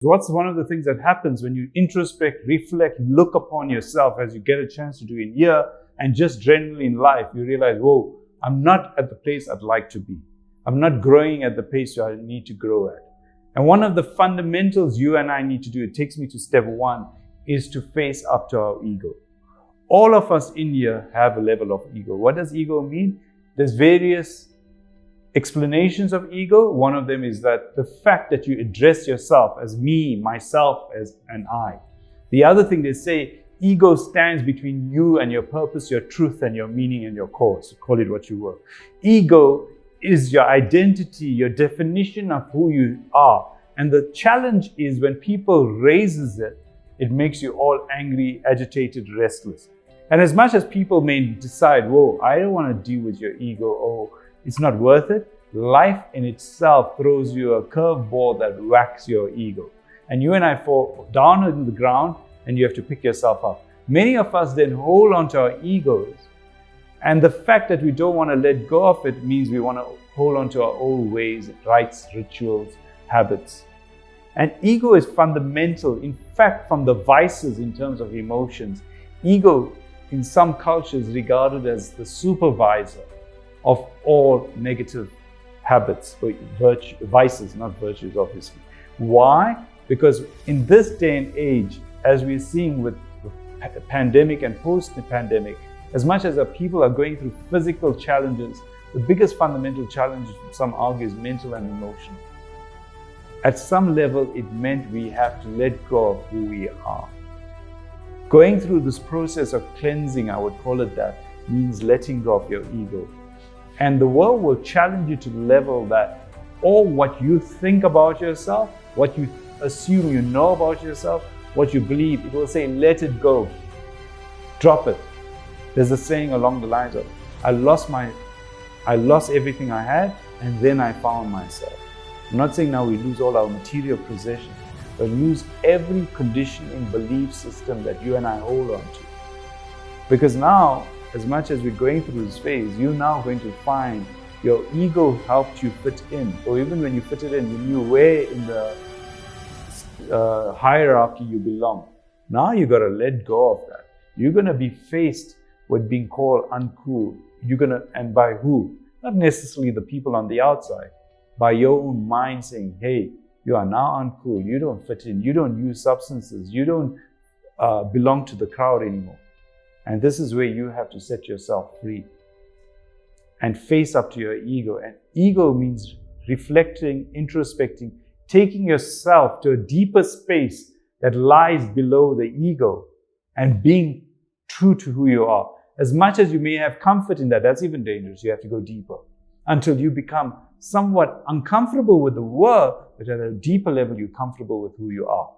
What's one of the things that happens when you introspect, reflect, look upon yourself, as you get a chance to do in here and just generally in life, you realize, whoa, I'm not at the place I'd like to be. I'm not growing at the pace I need to grow at. And one of the fundamentals you and I need to do, it takes me to step one, is to face up to our ego. All of us in here have a level of ego. What does ego mean? There's various explanations of ego. One of them is that the fact that you address yourself as me, myself, as an I. The other thing they say, ego stands between you and your purpose, your truth and your meaning and your cause. Call it what you will. Ego is your identity, your definition of who you are. And the challenge is when people raises it, it makes you all angry, agitated, restless. And as much as people may decide, whoa, I don't want to deal with your ego, oh, it's not worth it, life in itself throws you a curveball that whacks your ego. And you and I fall down on the ground and you have to pick yourself up. Many of us then hold on to our egos. And the fact that we don't want to let go of it means we want to hold on to our old ways, rites, rituals, habits. And ego is fundamental. In fact, from the vices in terms of emotions, ego in some cultures is regarded as the supervisor of all negative habits, vices, not virtues, obviously. Why? Because in this day and age, as we're seeing with the pandemic and post-pandemic, as much as our people are going through physical challenges, the biggest fundamental challenge, some argue, is mental and emotional. At some level, it meant we have to let go of who we are. Going through this process of cleansing, I would call it that, means letting go of your ego. And the world will challenge you to the level that all what you think about yourself, what you assume you know about yourself, what you believe, it will say, let it go. Drop it. There's a saying along the lines of, I lost everything I had and then I found myself. I'm not saying now we lose all our material possessions, but lose every conditioning belief system that you and I hold on to. Because now, as much as we're going through this phase, you're now going to find your ego helped you fit in. Or even when you fit it in, you knew where in the hierarchy you belong. Now you got to let go of that. You're going to be faced with being called uncool. And by who? Not necessarily the people on the outside. By your own mind saying, hey, you are now uncool. You don't fit in. You don't use substances. You don't belong to the crowd anymore. And this is where you have to set yourself free and face up to your ego. And ego means reflecting, introspecting, taking yourself to a deeper space that lies below the ego and being true to who you are. As much as you may have comfort in that, that's even dangerous. You have to go deeper until you become somewhat uncomfortable with the world, but at a deeper level, you're comfortable with who you are.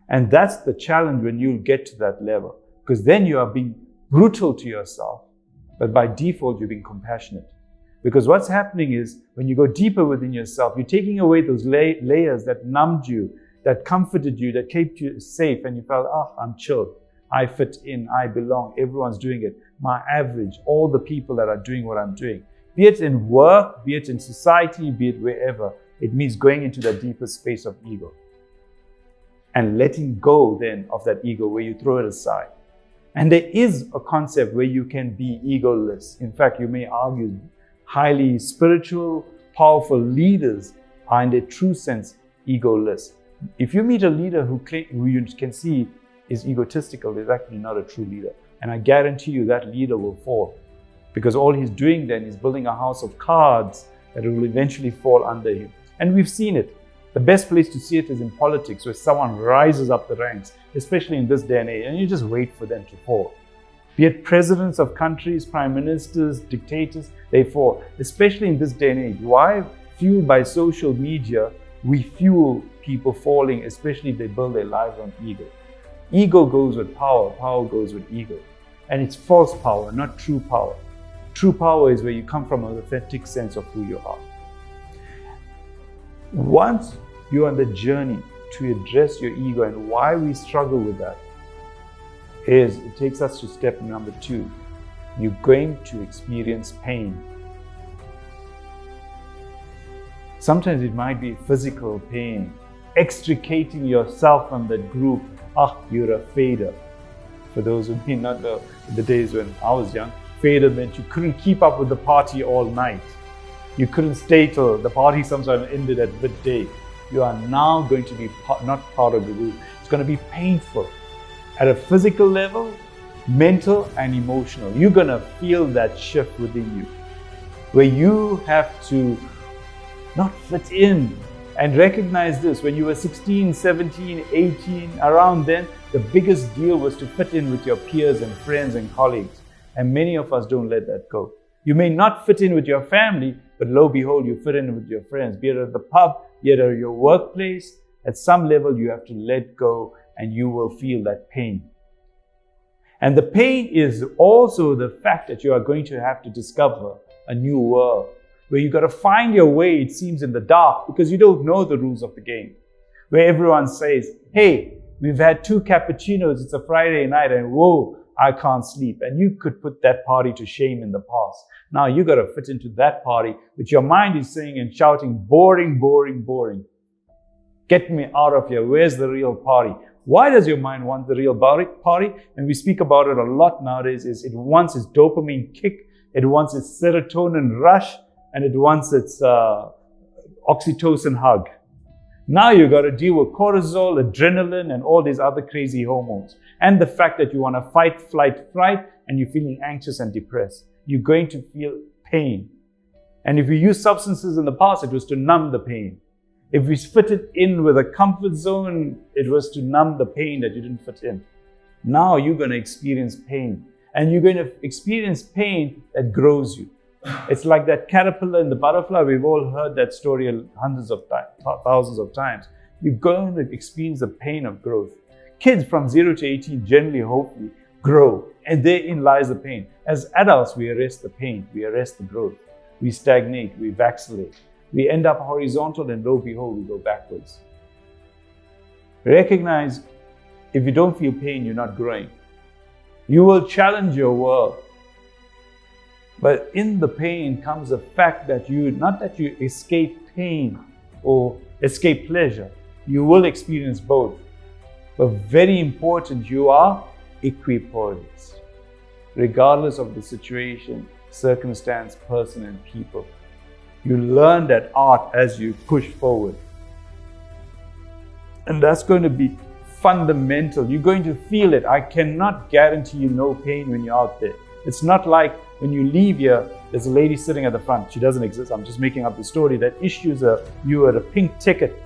And that's the challenge when you get to that level, because then you are being brutal to yourself, but by default, you're being compassionate. Because what's happening is when you go deeper within yourself, you're taking away those layers that numbed you, that comforted you, that kept you safe, and you felt, I'm chilled. I fit in, I belong, everyone's doing it. My average, all the people that are doing what I'm doing. Be it in work, be it in society, be it wherever, it means going into that deeper space of ego. And letting go then of that ego where you throw it aside. And there is a concept where you can be egoless. In fact, you may argue highly spiritual, powerful leaders are in their true sense egoless. If you meet a leader who you can see is egotistical, is actually not a true leader. And I guarantee you that leader will fall. Because all he's doing then is building a house of cards that will eventually fall under him. And we've seen it. The best place to see it is in politics, where someone rises up the ranks, especially in this day and age, and you just wait for them to fall. Be it presidents of countries, prime ministers, dictators, they fall. Especially in this day and age. Why? Fueled by social media, we fuel people falling, especially if they build their lives on ego. Ego goes with power, power goes with ego. And it's false power, not true power. True power is where you come from an authentic sense of who you are. Once you're on the journey to address your ego, and why we struggle with that is it takes us to step number 2. You're going to experience pain. Sometimes it might be physical pain, extricating yourself from that group. You're a fader. For those who may not know, in the days when I was young, fader meant you couldn't keep up with the party all night. You couldn't stay till the party sometimes ended at midday. You are now going to be not part of the group. It's going to be painful at a physical level, mental and emotional. You're going to feel that shift within you, where you have to not fit in. And recognize this, when you were 16, 17, 18, around then, the biggest deal was to fit in with your peers and friends and colleagues. And many of us don't let that go. You may not fit in with your family, but lo and behold, you fit in with your friends, be it at the pub, be it at your workplace. At some level, you have to let go and you will feel that pain. And the pain is also the fact that you are going to have to discover a new world, where you got to find your way, it seems, in the dark because you don't know the rules of the game. Where everyone says, hey, we've had 2 cappuccinos, it's a Friday night, and whoa, I can't sleep. And you could put that party to shame in the past. Now you got to fit into that party, which your mind is saying and shouting, boring, boring, boring. Get me out of here. Where's the real party? Why does your mind want the real party? And we speak about it a lot nowadays, is it wants its dopamine kick, it wants its serotonin rush, and it wants its oxytocin hug. Now you got to deal with cortisol, adrenaline, and all these other crazy hormones. And the fact that you want to fight, flight, fright, and you're feeling anxious and depressed. You're going to feel pain. And if you use substances in the past, it was to numb the pain. If we fit it in with a comfort zone, it was to numb the pain that you didn't fit in. Now you're going to experience pain. And you're going to experience pain that grows you. It's like that caterpillar and the butterfly. We've all heard that story hundreds of times, thousands of times. You're going to experience the pain of growth. Kids from 0 to 18 generally, hopefully, grow. And therein lies the pain. As adults, we arrest the pain. We arrest the growth. We stagnate. We vacillate. We end up horizontal, and lo and behold, we go backwards. Recognize, if you don't feel pain, you're not growing. You will challenge your world. But in the pain comes the fact that not that you escape pain or escape pleasure. You will experience both. But very important, you are equipoised, regardless of the situation, circumstance, person, and people. You learn that art as you push forward. And that's going to be fundamental. You're going to feel it. I cannot guarantee you no pain when you're out there. It's not like when you leave here, there's a lady sitting at the front. She doesn't exist. I'm just making up the story that issues you a pink ticket,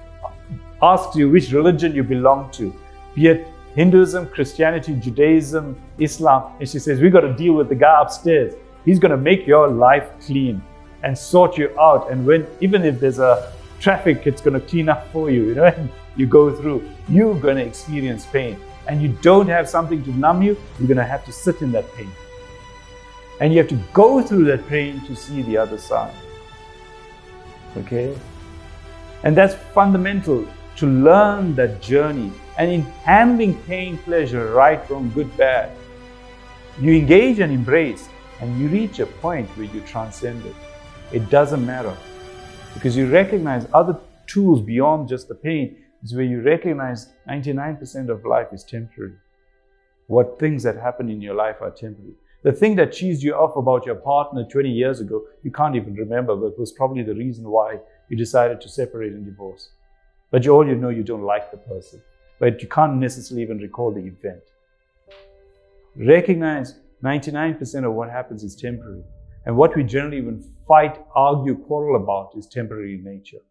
asks you which religion you belong to, be it Hinduism, Christianity, Judaism, Islam. And she says, we got to deal with the guy upstairs. He's going to make your life clean and sort you out. And even if there's a traffic, it's going to clean up for you, and you go through, you're going to experience pain. And you don't have something to numb you, you're going to have to sit in that pain. And you have to go through that pain to see the other side. Okay? And that's fundamental, to learn that journey. And in handling pain, pleasure, right, wrong, good, bad, you engage and embrace, and you reach a point where you transcend it. It doesn't matter. Because you recognize other tools beyond just the pain. Is where you recognize 99% of life is temporary. What things that happen in your life are temporary. The thing that cheesed you off about your partner 20 years ago, you can't even remember, but it was probably the reason why you decided to separate and divorce. But all you know, you don't like the person. But you can't necessarily even recall the event. Recognize 99% of what happens is temporary. And what we generally even fight, argue, quarrel about is temporary in nature.